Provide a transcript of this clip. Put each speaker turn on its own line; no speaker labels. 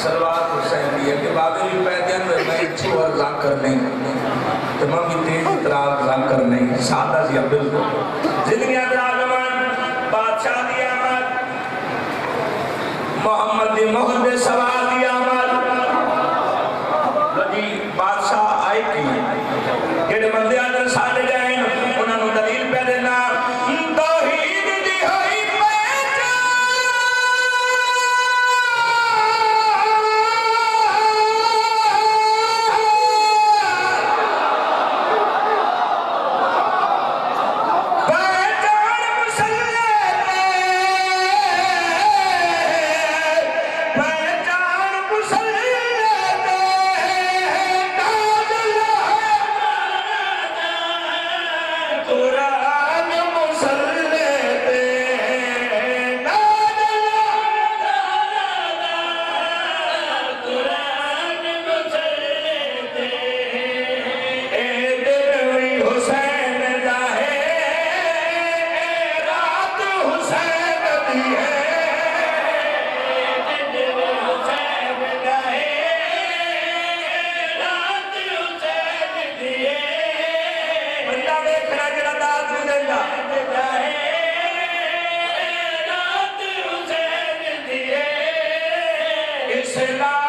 सलवार हुसैन दी है कि बाबे भी पैदल में मैं इच्छू और जाकर नहीं तो मैं भी तेज इतरार जाकर नहीं सादा सी अब्दुल को जिंदगी आजमान बादशाह दी आमद मोहम्मद दी मोहर दे सवाल दी आमद लगी बादशाह आए की केड़े बंदे अंदर साड़े गए उन्होंने दलील पे देना तौहीद दी होई Sela